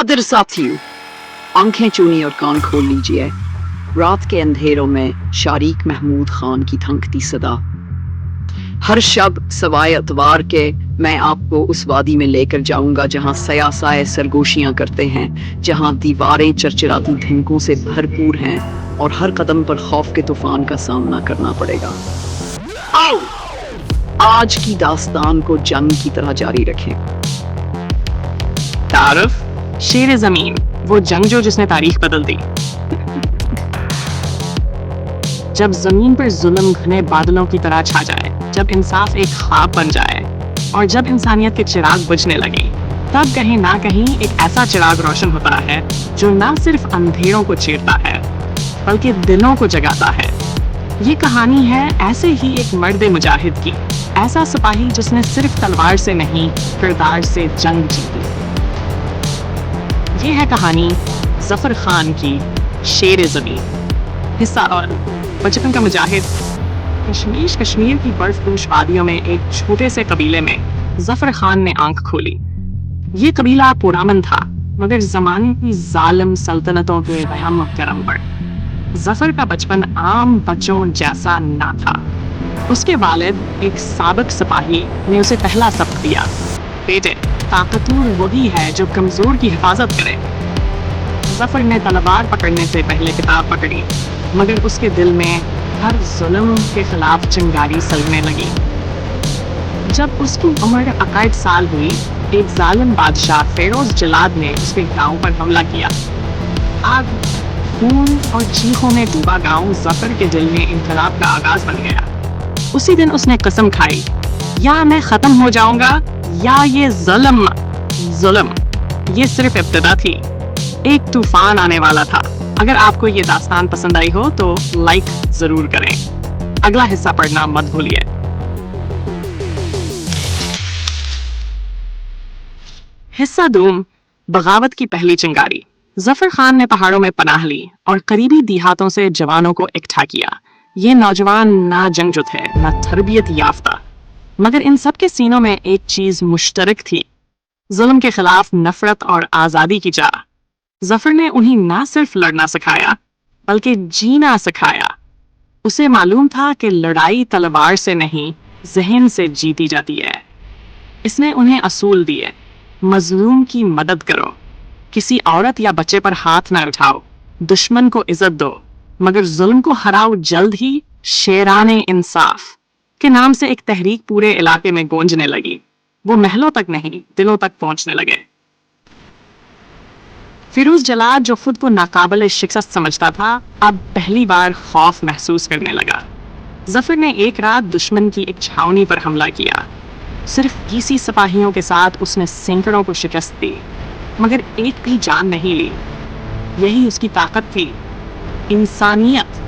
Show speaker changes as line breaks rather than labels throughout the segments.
बहादुर साथियों, आंखें चुनी और कान खोल लीजिए। रात के अंधेरों में शारीक महमूद खान की थमकती सदा। हर शब सवाए अतवार के मैं आपको उस वादी में लेकर जाऊंगा जहां सयासाए सरगोशियां करते हैं, जहां दीवारें चरचराती धमकों से भरपूर हैं और हर कदम पर खौफ के तूफान का सामना करना पड़ेगा। आओ आज की दास्तान को जंग की तरह जारी रखें।
तारफ शेर जमीन, वो जंगजू जिसने तारीख बदल दी। जब जमीन पर जुल्म घने बादलों की तरह छा जाए, जब इंसाफ एक ख्वाब बन जाए और जब इंसानियत के चिराग बुझने लगे, तब कहीं ना कहीं एक ऐसा चिराग रोशन होता है जो ना सिर्फ अंधेरों को चीरता है बल्कि दिलों को जगाता है। ये कहानी है ऐसे ही एक मर्द मुजाहिद की, ऐसा सिपाही जिसने सिर्फ तलवार से नहीं किरदार से जंग जीती। ये है कहानी जफर खान की शेर ज़मीन। हिस्सा और बचपन का मुजाहिद। कश्मीर की बर्फपूश वादियों में एक छोटे से कबीले में जफर खान ने आंख खोली। ये कबीला पुरामन था, मगर जमाने की जालिम सल्तनतों के वहम करम पर जफर का बचपन आम बच्चों जैसा ना था। उसके वालिद एक साबिक सिपाही ने उसे पहला सबक दिया, बेटे ताकतवर वही है जो कमजोर की हिफाजत करे। जफर ने तलवार पकड़ने से पहले किताब पकड़ी, मगर उसके दिल में हर जुल्म के खिलाफ चिंगारी सलगने लगी। जब उसकी उम्र 61 साल हुई, एक जालिम बादशाह फेरोज जलाद ने उसके गांव पर हमला किया। आग, खून और चीखों में डूबा गांव जफर के दिल में इनकलाब का आगाज बन गया। उसी दिन उसने कसम खाई, या मैं खत्म हो जाऊंगा या ये जुल्म। ये सिर्फ इब्तिदा थी, एक तूफान आने वाला था। अगर आपको ये दास्तान पसंद आई हो तो लाइक जरूर करें। अगला हिस्सा पढ़ना मत भूलिए। हिस्सा 2, बगावत की पहली चिंगारी। जफर खान ने पहाड़ों में पनाह ली और करीबी देहातों से जवानों को इकट्ठा किया। ये नौजवान ना जंगजू थे, ना तरबियत याफ्ता, मगर इन सब के सीनों में एक चीज मुश्तरक थी, जुल्म के खिलाफ नफरत और आजादी की चाह। जफर ने उन्हें ना सिर्फ लड़ना सिखाया बल्कि जीना सिखाया। उसे मालूम था कि लड़ाई तलवार से नहीं, जहन से जीती जाती है। इसने उन्हें असूल दिए, मजलूम की मदद करो, किसी औरत या बच्चे पर हाथ ना उठाओ, दुश्मन को इज्जत दो, मगर जुल्म को हराओ जल्द ही। शेराने इंसाफ के नाम से एक तहरीक पूरे इलाके में गूंजने लगी। वो महलों तक नहीं, दिलों तक पहुंचने लगे। फिरोज जलाद, जो खुद को नाकाबिल शिकस्त समझता था, अब पहली बार खौफ महसूस करने लगा। जफर ने एक रात दुश्मन की एक छावनी पर हमला किया। सिर्फ 20 सिपाहियों के साथ उसने सैकड़ों को शिकस्त दी, मगर एक भी जान नहीं ली। यही उसकी ताकत थी, इंसानियत।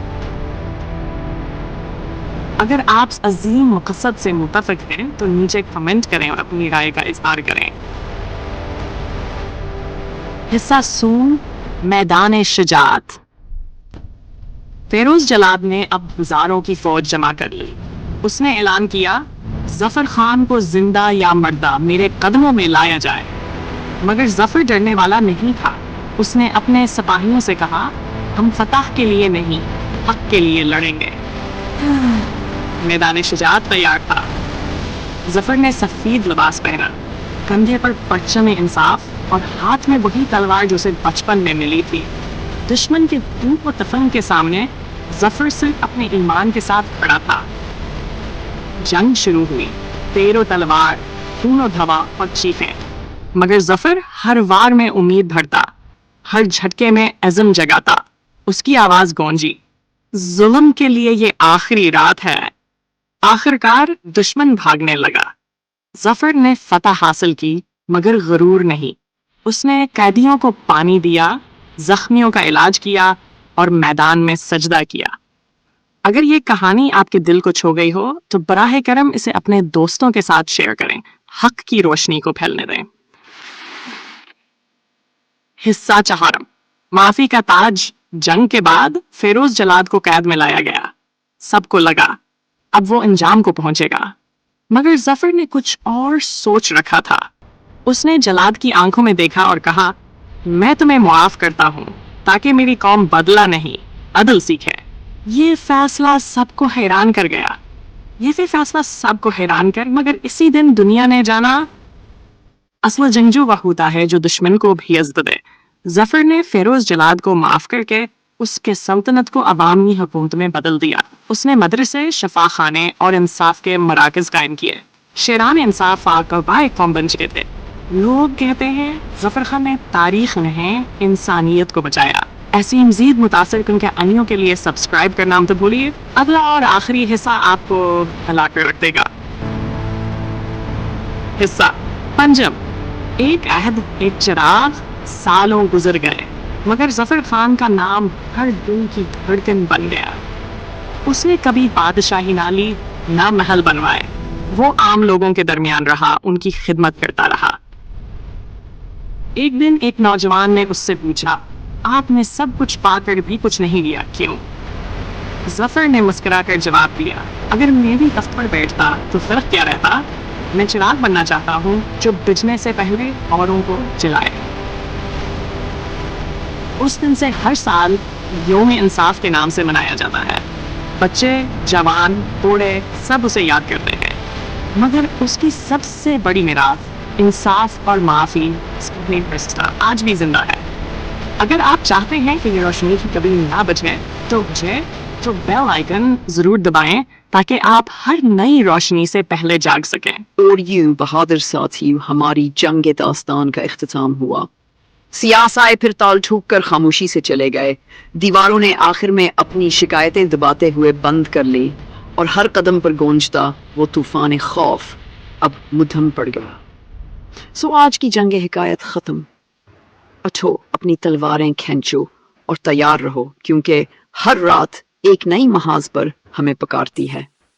अगर आप अजीम मकसद से मुतफिक हैं तो नीचे कमेंट करें और अपनी राय का इजहार करें। हिस्सा 3, मैदान शुजात। फेरोज जलाद ने अब हजारों की फौज जमा कर ली। उसने ऐलान किया, जफर खान को जिंदा या मर्दा मेरे कदमों में लाया जाए। मगर जफर डरने वाला नहीं था। उसने अपने सिपाहियों से कहा, हम फतह के लिए नहीं, हक के लिए लड़ेंगे। मैदान शुजात तैयार था। जफर ने सफेद लिबास पहना, कंधे पर परचम इंसाफ और हाथ में वही तलवार जो उसे बचपन में मिली थी। दुश्मन के धूप और तफन के सामने जफर सिर्फ अपने ईमान के साथ खड़ा था। जंग शुरू हुई, तेरो तलवार, खून धवा और चीखें, मगर जफर हर वार में उम्मीद भरता, हर झटके में अज़म जगाता। उसकी आवाज गूंजी, जुल्म के लिए ये आखिरी रात है। आखिरकार दुश्मन भागने लगा। जफर ने फतह हासिल की, मगर गरूर नहीं। उसने कैदियों को पानी दिया, जख्मियों का इलाज किया और मैदान में सजदा किया। अगर ये कहानी आपके दिल को छू गई हो तो बराह करम इसे अपने दोस्तों के साथ शेयर करें। हक की रोशनी को फैलने दें। हिस्सा 4, माफी का ताज। जंग के बाद फेरोज जलाद को कैद में लाया गया। सबको लगा अब वो अंजाम को पहुंचेगा, मगर जफर ने कुछ और सोच रखा था। उसने जलाद की आंखों में देखा और कहा, میں تمہیں معاف کرتا ہوں تاکہ میری قوم بدلہ نہیں عدل سیکھے۔ یہ فیصلہ سب کو حیران کر گیا، مگر اسی دن دنیا نے جانا اصل جنگجو وہ ہوتا ہے جو دشمن کو بھی عزت دے۔ ظفر نے فیروز جلاد کو معاف کر کے اس کے سلطنت کو عوامی حکومت میں بدل دیا۔ اس نے مدرسے، شفا خانے اور انصاف کے مراکز قائم کیے۔ شیران انصاف آقا ایک قوم بن چکے تھے۔ لوگ کہتے ہیں ظفر خان نے تاریخ نہیں انسانیت کو بچایا۔ ایسی مزید متاثر کن کہانیوں کے لیے سبسکرائب کرنا مت بھولیے۔ اگلا اور آخری حصہ آپ کو ہلا کر رکھ دے گا۔ حصہ پنجم۔ ایک عہد، ایک چراغ، سالوں گزر گئے مگر ظفر خان کا نام ہر دن کی دھڑکن بن گیا۔ اس نے کبھی بادشاہی نہ لی، نہ محل بنوائے۔ وہ عام لوگوں کے درمیان رہا، ان کی خدمت کرتا رہا۔ ایک دن ایک نوجوان نے اس سے پوچھا، آپ نے سب کچھ پا کر بھی کچھ نہیں لیا، کیوں؟ ظفر نے مسکرا کر جواب دیا، اگر میں بھی تخت پر بیٹھتا تو فرق کیا رہتا؟ میں چراغ بننا چاہتا ہوں جو بجھنے سے پہلے اوروں کو جلائے۔ اس دن سے ہر سال یوم انصاف کے نام سے منایا جاتا ہے۔ بچے، جوان، بوڑھے سب اسے یاد کرتے ہیں، مگر اس کی سب سے بڑی میراث انصاف اور معافی آج بھی زندہ ہے۔ اگر آپ چاہتے ہیں کہ یہ روشنی کی کبھی نہ بجھے تو بیل آئیکن ضرور دبائیں تاکہ آپ ہر نئی روشنی سے پہلے جاگ سکیں۔
اور یوں بہادر ساتھیوں ہماری جنگ داستان کا اختتام ہوا۔ سیاسائے پھر تال ٹھوک کر خاموشی سے چلے گئے۔ دیواروں نے آخر میں اپنی شکایتیں دباتے ہوئے بند کر لی اور ہر قدم پر گونجتا وہ طوفان خوف اب مدھم پڑ گیا۔ آج کی جنگ حکایت ختم۔ اٹھو، اپنی تلواریں کھینچو اور تیار رہو، کیونکہ ہر رات ایک نئی محاذ پر ہمیں پکارتی ہے۔